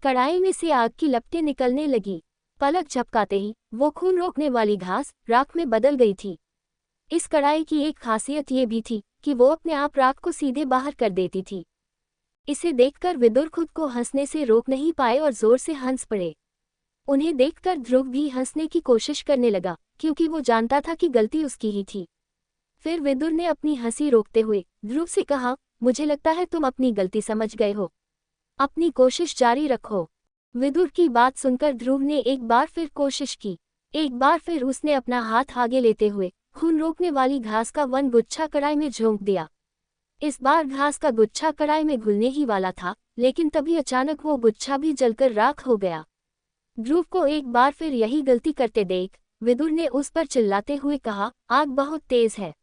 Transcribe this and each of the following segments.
कढ़ाई में से आग की लपटें निकलने लगी। पलक झपकाते ही वो खून रोकने वाली घास राख में बदल गई थी। इस कढ़ाई की एक खासियत ये भी थी कि वो अपने आप राख को सीधे बाहर कर देती थी। इसे देखकर विदुर खुद को हंसने से रोक नहीं पाए और जोर से हंस पड़े। उन्हें देखकर ध्रुव भी हंसने की कोशिश करने लगा, क्योंकि वो जानता था कि गलती उसकी ही थी। फिर विदुर ने अपनी हंसी रोकते हुए ध्रुव से कहा, मुझे लगता है तुम अपनी गलती समझ गए हो। अपनी कोशिश जारी रखो। विदुर की बात सुनकर ध्रुव ने एक बार फिर कोशिश की। एक बार फिर उसने अपना हाथ आगे लेते हुए खून रोकने वाली घास का वन गुच्छा कढ़ाई में झोंक दिया। इस बार घास का गुच्छा कढ़ाई में घुलने ही वाला था, लेकिन तभी अचानक वो गुच्छा भी जलकर राख हो गया। ध्रुव को एक बार फिर यही गलती करते देख विदुर ने उस पर चिल्लाते हुए कहा, आग बहुत तेज है,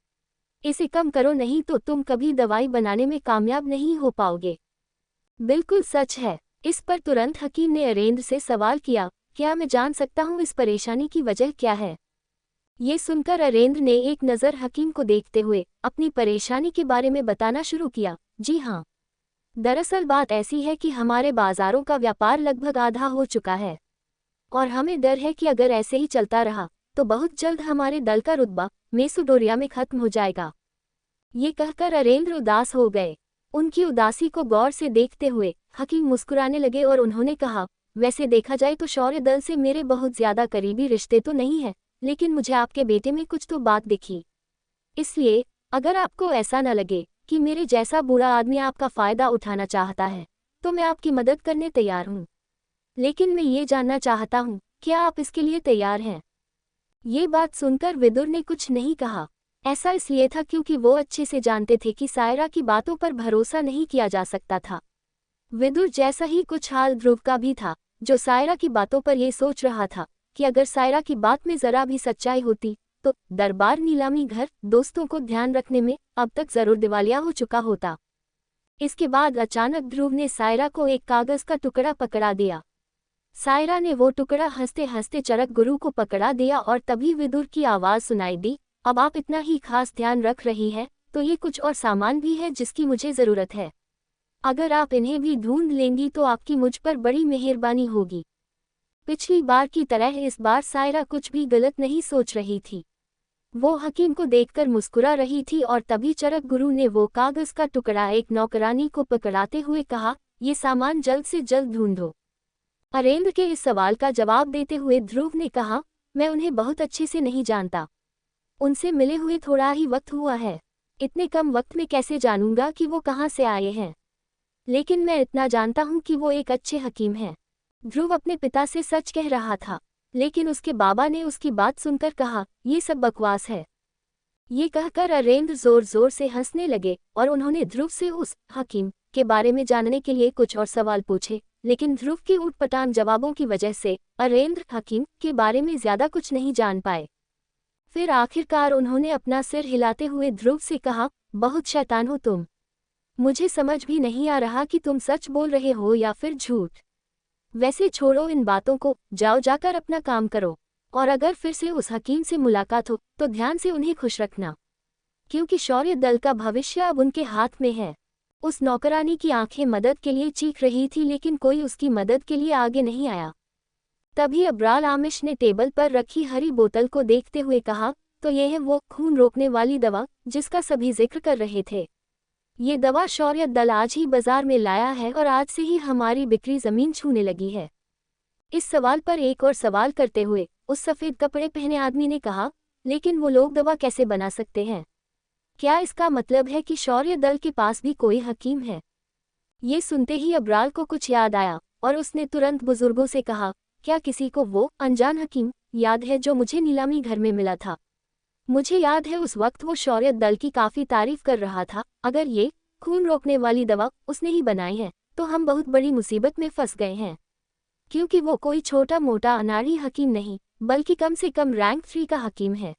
इसे कम करो नहीं तो तुम कभी दवाई बनाने में कामयाब नहीं हो पाओगे। बिल्कुल सच है। इस पर तुरंत हकीम ने अरेंद्र से सवाल किया, क्या मैं जान सकता हूँ इस परेशानी की वजह क्या है? ये सुनकर अरेंद्र ने एक नज़र हकीम को देखते हुए अपनी परेशानी के बारे में बताना शुरू किया। जी हाँ, दरअसल बात ऐसी है कि हमारे बाजारों का व्यापार लगभग आधा हो चुका है और हमें डर है कि अगर ऐसे ही चलता रहा तो बहुत जल्द हमारे दल का रुतबा मेसुडोरिया में खत्म हो जाएगा। ये कहकर अरेंद्र उदास हो गए। उनकी उदासी को गौर से देखते हुए हकीम मुस्कुराने लगे और उन्होंने कहा, वैसे देखा जाए तो शौर्य दल से मेरे बहुत ज्यादा करीबी रिश्ते तो नहीं है, लेकिन मुझे आपके बेटे में कुछ तो बात दिखी। इसलिए अगर आपको ऐसा न लगे कि मेरे जैसा बुरा आदमी आपका फायदा उठाना चाहता है तो मैं आपकी मदद करने तैयार हूँ, लेकिन मैं ये जानना चाहता हूँ क्या आप इसके लिए तैयार हैं? ये बात सुनकर विदुर ने कुछ नहीं कहा। ऐसा इसलिए था क्योंकि वो अच्छे से जानते थे कि सायरा की बातों पर भरोसा नहीं किया जा सकता था। विदुर जैसा ही कुछ हाल ध्रुव का भी था, जो सायरा की बातों पर ये सोच रहा था कि अगर सायरा की बात में जरा भी सच्चाई होती तो दरबार नीलामी घर दोस्तों को ध्यान रखने में अब तक जरूर दिवालिया हो चुका होता। इसके बाद अचानक ध्रुव ने सायरा को एक कागज का टुकड़ा पकड़ा दिया। सायरा ने वो टुकड़ा हंसते हंसते चरक गुरु को पकड़ा दिया और तभी विदुर की आवाज सुनाई दी, अब आप इतना ही खास ध्यान रख रही हैं तो ये कुछ और सामान भी है जिसकी मुझे ज़रूरत है। अगर आप इन्हें भी ढूंढ लेंगी तो आपकी मुझ पर बड़ी मेहरबानी होगी। पिछली बार की तरह इस बार सायरा कुछ भी गलत नहीं सोच रही थी। वो हकीम को देखकर मुस्कुरा रही थी और तभी चरक गुरु ने वो कागज का टुकड़ा एक नौकरानी को पकड़ाते हुए कहा, ये सामान जल्द से जल्द ढूंढो। अरेंद्र के इस सवाल का जवाब देते हुए ध्रुव ने कहा, मैं उन्हें बहुत अच्छे से नहीं जानता, उनसे मिले हुए थोड़ा ही वक्त हुआ है, इतने कम वक्त में कैसे जानूंगा कि वो कहाँ से आए हैं, लेकिन मैं इतना जानता हूँ कि वो एक अच्छे हकीम हैं। ध्रुव अपने पिता से सच कह रहा था, लेकिन उसके बाबा ने उसकी बात सुनकर कहा, ये सब बकवास है। ये कहकर अरेंद्र जोर जोर से हंसने लगे और उन्होंने ध्रुव से उस हकीम के बारे में जानने के लिए कुछ और सवाल पूछे, लेकिन ध्रुव के ऊटपटांग जवाबों की वजह से अरेंद्र हकीम के बारे में ज्यादा कुछ नहीं जान पाए। फिर आखिरकार उन्होंने अपना सिर हिलाते हुए ध्रुव से कहा, बहुत शैतान हो तुम, मुझे समझ भी नहीं आ रहा कि तुम सच बोल रहे हो या फिर झूठ। वैसे छोड़ो इन बातों को, जाओ जाकर अपना काम करो, और अगर फिर से उस हकीम से मुलाकात हो तो ध्यान से उन्हें खुश रखना, क्योंकि शौर्य दल का भविष्य अब उनके हाथ में है। उस नौकरानी की आंखें मदद के लिए चीख रही थी, लेकिन कोई उसकी मदद के लिए आगे नहीं आया। तभी अब्राल आमिश ने टेबल पर रखी हरी बोतल को देखते हुए कहा, तो यह है वो खून रोकने वाली दवा जिसका सभी जिक्र कर रहे थे। ये दवा शौर्य दल आज ही बाजार में लाया है और आज से ही हमारी बिक्री जमीन छूने लगी है। इस सवाल पर एक और सवाल करते हुए उस सफ़ेद कपड़े पहने आदमी ने कहा, लेकिन वो लोग दवा कैसे बना सकते हैं? क्या इसका मतलब है कि शौर्य दल के पास भी कोई हकीम है? ये सुनते ही अब्राल को कुछ याद आया और उसने तुरंत बुजुर्गों से कहा, क्या किसी को वो अनजान हकीम याद है जो मुझे नीलामी घर में मिला था? मुझे याद है उस वक्त वो शौर्य दल की काफ़ी तारीफ कर रहा था। अगर ये खून रोकने वाली दवा उसने ही बनाई है तो हम बहुत बड़ी मुसीबत में फंस गए हैं, क्योंकि वो कोई छोटा मोटा अनाड़ी हकीम नहीं बल्कि कम से कम रैंक 3 का हकीम है।